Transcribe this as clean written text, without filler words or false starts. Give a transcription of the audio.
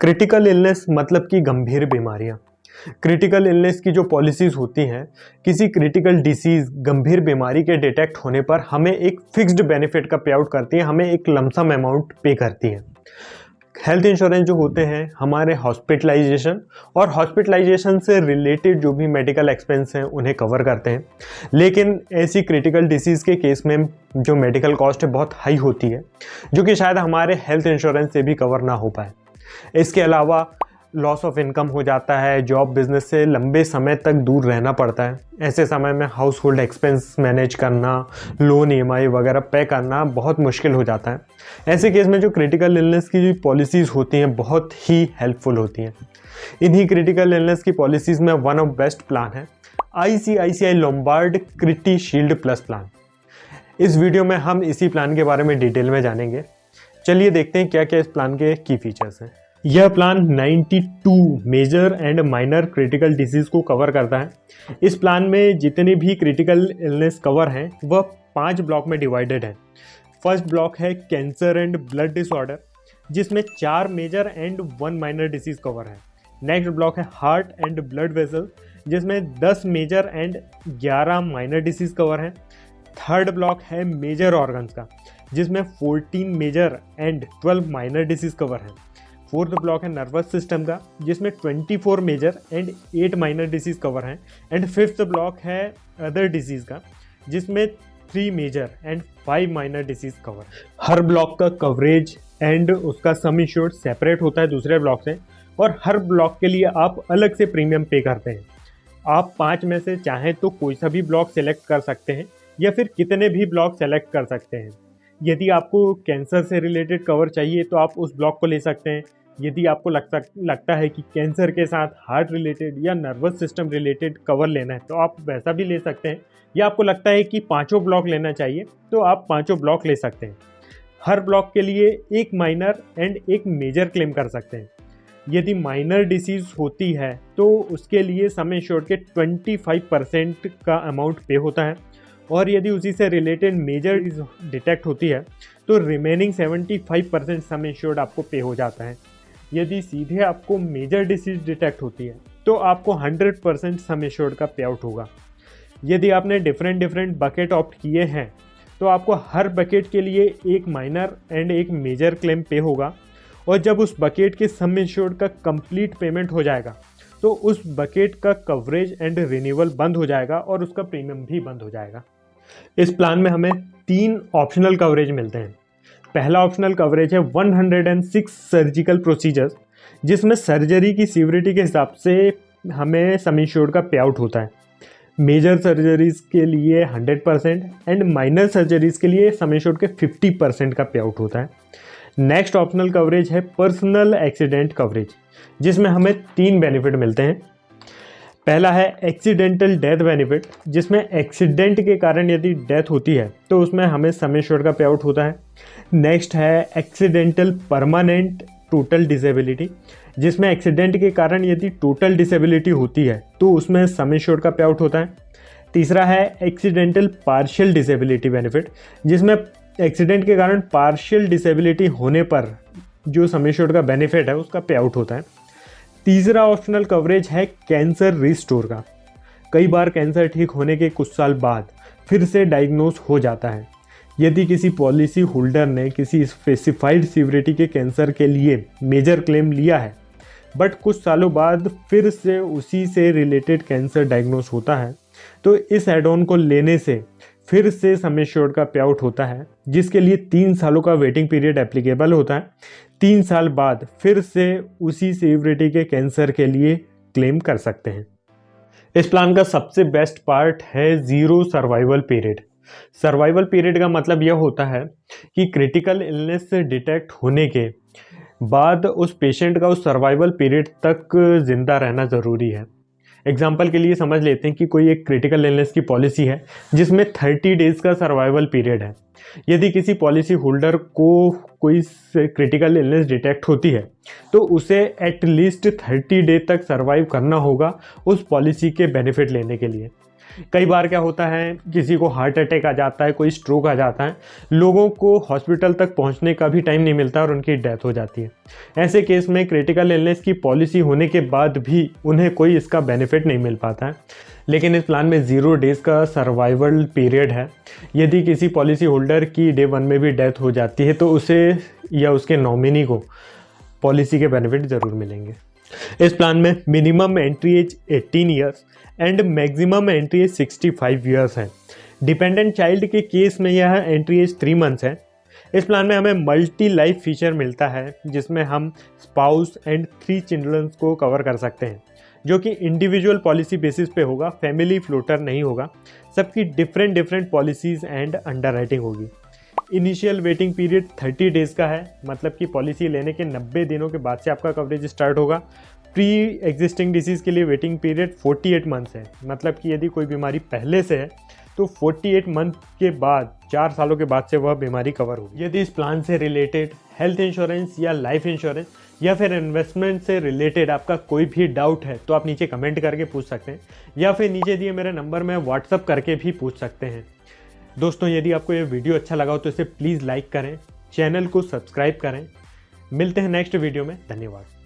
Critical illness मतलब कि गंभीर बीमारियां। क्रिटिकल इलनेस की जो पॉलिसीज़ होती हैं, किसी क्रिटिकल डिसीज़ गंभीर बीमारी के डिटेक्ट होने पर हमें एक फिक्स्ड बेनिफिट का पे आउट करती है, हमें एक लमसम अमाउंट पे करती है। हेल्थ इंश्योरेंस जो होते हैं हमारे हॉस्पिटलाइजेशन और हॉस्पिटलाइजेशन से रिलेटेड जो भी मेडिकल एक्सपेंस हैं उन्हें कवर करते हैं। लेकिन ऐसी क्रिटिकल डिसीज़ के केस में जो मेडिकल कॉस्ट है बहुत हाई होती है, जो कि शायद हमारे हेल्थ इंश्योरेंस से भी कवर ना हो पाए। इसके अलावा लॉस ऑफ इनकम हो जाता है, जॉब बिजनेस से लंबे समय तक दूर रहना पड़ता है। ऐसे समय में हाउस होल्ड एक्सपेंस मैनेज करना, लोन ईएमआई वगैरह पे करना बहुत मुश्किल हो जाता है। ऐसे केस में जो क्रिटिकल इलनेस की पॉलिसीज़ होती हैं बहुत ही हेल्पफुल होती हैं। इन्हीं क्रिटिकल इलनेस की पॉलिसीज़ में वन ऑफ बेस्ट प्लान है ICICI Lombard क्रिटी shield plus plan. इस वीडियो में हम इसी प्लान के बारे में डिटेल में जानेंगे। चलिए देखते हैं क्या क्या इस प्लान के की फीचर्स हैं। यह plan 92 major and minor critical disease को कवर करता है। इस प्लान में जितने भी क्रिटिकल इलनेस कवर हैं वह 5 ब्लॉक में डिवाइडेड हैं। फर्स्ट ब्लॉक है कैंसर एंड ब्लड डिसऑर्डर, जिसमें 4 major and 1 minor disease cover है। नेक्स्ट ब्लॉक है हार्ट एंड ब्लड वेसल, जिसमें 10 major and 11 minor disease cover हैं। थर्ड ब्लॉक है मेजर ऑर्गन्स का, जिसमें 14 major and 12 minor disease cover हैं। फोर्थ ब्लॉक है नर्वस सिस्टम का, जिसमें 24 major and 8 minor disease cover हैं। एंड फिफ्थ ब्लॉक है अदर डिसीज का, जिसमें 3 major and 5 minor disease cover. हर ब्लॉक का कवरेज एंड उसका सम इंश्योर्ड सेपरेट होता है दूसरे ब्लॉक से, और हर ब्लॉक के लिए आप अलग से प्रीमियम पे करते हैं। आप 5 में से चाहें तो कोई सा भी ब्लॉक सेलेक्ट कर सकते हैं या फिर कितने भी ब्लॉक सेलेक्ट कर सकते हैं। यदि आपको कैंसर से रिलेटेड कवर चाहिए तो आप उस ब्लॉक को ले सकते हैं। यदि आपको लगता है कि कैंसर के साथ हार्ट रिलेटेड या नर्वस सिस्टम रिलेटेड कवर लेना है तो आप वैसा भी ले सकते हैं। या आपको लगता है कि 5 ब्लॉक लेना चाहिए तो आप 5 ब्लॉक ले सकते हैं। हर ब्लॉक के लिए एक माइनर एंड एक मेजर क्लेम कर सकते हैं। यदि माइनर डिसीज होती है तो उसके लिए सम इंश्योर्ड के 25% का अमाउंट पे होता है, और यदि उसी से रिलेटेड मेजर डिटेक्ट होती है तो रिमेनिंग 75% सम इंश्योर्ड आपको पे हो जाता है। यदि सीधे आपको मेजर डिसीज डिटेक्ट होती है तो आपको 100% सम इंश्योर्ड का पे आउट होगा। यदि आपने डिफरेंट बकेट ऑप्ट किए हैं तो आपको हर बकेट के लिए एक माइनर एंड एक मेजर क्लेम पे होगा, और जब उस बकेट के सम इंश्योर्ड का कंप्लीट पेमेंट हो जाएगा तो उस बकेट का कवरेज एंड रिन्यूअल बंद हो जाएगा और उसका प्रीमियम भी बंद हो जाएगा। इस प्लान में हमें 3 ऑप्शनल कवरेज मिलते हैं। पहला ऑप्शनल कवरेज है 106 सर्जिकल प्रोसीजर्स, जिसमें सर्जरी की सीवरिटी के हिसाब से हमें सम इंश्योर्ड का पे आउट होता है। मेजर सर्जरीज के लिए 100% एंड माइनर सर्जरीज के लिए सम इंश्योर्ड के 50% का पे आउट होता है। नेक्स्ट ऑप्शनल कवरेज है पर्सनल एक्सीडेंट कवरेज, जिसमें हमें 3 बेनिफिट मिलते हैं। पहला है एक्सीडेंटल डेथ बेनिफिट, जिसमें एक्सीडेंट के कारण यदि डेथ होती है तो उसमें हमें सम इंश्योर्ड का पे आउट होता है। नेक्स्ट है एक्सीडेंटल परमानेंट टोटल डिसेबिलिटी, जिसमें एक्सीडेंट के कारण यदि टोटल डिसेबिलिटी होती है तो उसमें सम इंश्योर्ड का पे आउट होता है। तीसरा है एक्सीडेंटल पार्शियल डिसेबिलिटी बेनिफिट, जिसमें एक्सीडेंट के कारण पार्शियल डिसेबिलिटी होने पर जो सम इंश्योर्ड का बेनिफिट है उसका पे आउट होता है। तीसरा ऑप्शनल कवरेज है कैंसर रिस्टोर का। कई बार कैंसर ठीक होने के कुछ साल बाद फिर से डायग्नोस हो जाता है। यदि किसी पॉलिसी होल्डर ने किसी स्पेसिफाइड सीवरिटी के कैंसर के लिए मेजर क्लेम लिया है बट कुछ सालों बाद फिर से उसी से रिलेटेड कैंसर डायग्नोस होता है तो इस एड ऑन को लेने से फिर से सम इंश्योर्ड का पे आउट होता है, जिसके लिए 3 सालों का वेटिंग पीरियड एप्लीकेबल होता है। 3 साल बाद फिर से उसी सीवरिटी के कैंसर के लिए क्लेम कर सकते हैं। इस प्लान का सबसे बेस्ट पार्ट है 0 सर्वाइवल पीरियड। सर्वाइवल पीरियड का मतलब यह होता है कि क्रिटिकल इलनेस से डिटेक्ट होने के बाद उस पेशेंट का उस सर्वाइवल पीरियड तक जिंदा रहना ज़रूरी है। एग्जाम्पल के लिए समझ लेते हैं कि कोई एक क्रिटिकल इलनेस की पॉलिसी है जिसमें 30 डेज़ का सर्वाइवल पीरियड है। यदि किसी पॉलिसी होल्डर को कोई क्रिटिकल इलनेस डिटेक्ट होती है तो उसे एटलीस्ट 30 डे तक सर्वाइव करना होगा उस पॉलिसी के बेनिफिट लेने के लिए। कई बार क्या होता है, किसी को हार्ट अटैक आ जाता है, कोई स्ट्रोक आ जाता है, लोगों को हॉस्पिटल तक पहुंचने का भी टाइम नहीं मिलता और उनकी डेथ हो जाती है। ऐसे केस में क्रिटिकल इलनेस की पॉलिसी होने के बाद भी उन्हें कोई इसका बेनिफिट नहीं मिल पाता है। लेकिन इस प्लान में 0 डेज़ का सर्वाइवल पीरियड है। यदि किसी पॉलिसी होल्डर की डे 1 में भी डेथ हो जाती है तो उसे या उसके नॉमिनी को पॉलिसी के बेनिफिट ज़रूर मिलेंगे। इस प्लान में minimum entry age 18 years and maximum entry age 65 years है। डिपेंडेंट चाइल्ड के केस में यह एंट्री एज 3 मंथ्स है। इस प्लान में हमें मल्टी लाइफ फीचर मिलता है जिसमें हम स्पाउस एंड 3 चिल्ड्रंस को कवर कर सकते हैं, जो कि इंडिविजुअल पॉलिसी बेसिस पे होगा, फैमिली फ्लोटर नहीं होगा। सबकी डिफरेंट पॉलिसीज़ एंड अंडरराइटिंग होगी। इनिशियल वेटिंग पीरियड 30 डेज़ का है, मतलब कि पॉलिसी लेने के 90 दिनों के बाद से आपका कवरेज स्टार्ट होगा। प्री एग्जिस्टिंग डिसीज़ के लिए वेटिंग पीरियड 48 मंथ्स है, मतलब कि यदि कोई बीमारी पहले से है तो 48 मंथ के बाद 4 सालों के बाद से वह बीमारी कवर होगी। यदि इस प्लान से रिलेटेड हेल्थ इंश्योरेंस या लाइफ इंश्योरेंस या फिर इन्वेस्टमेंट से रिलेटेड आपका कोई भी डाउट है तो आप नीचे कमेंट करके पूछ सकते हैं, या फिर नीचे दिए मेरे नंबर में व्हाट्सअप करके भी पूछ सकते हैं। दोस्तों, यदि आपको ये वीडियो अच्छा लगा हो तो इसे प्लीज़ लाइक करें, चैनल को सब्सक्राइब करें। मिलते हैं नेक्स्ट वीडियो में। धन्यवाद।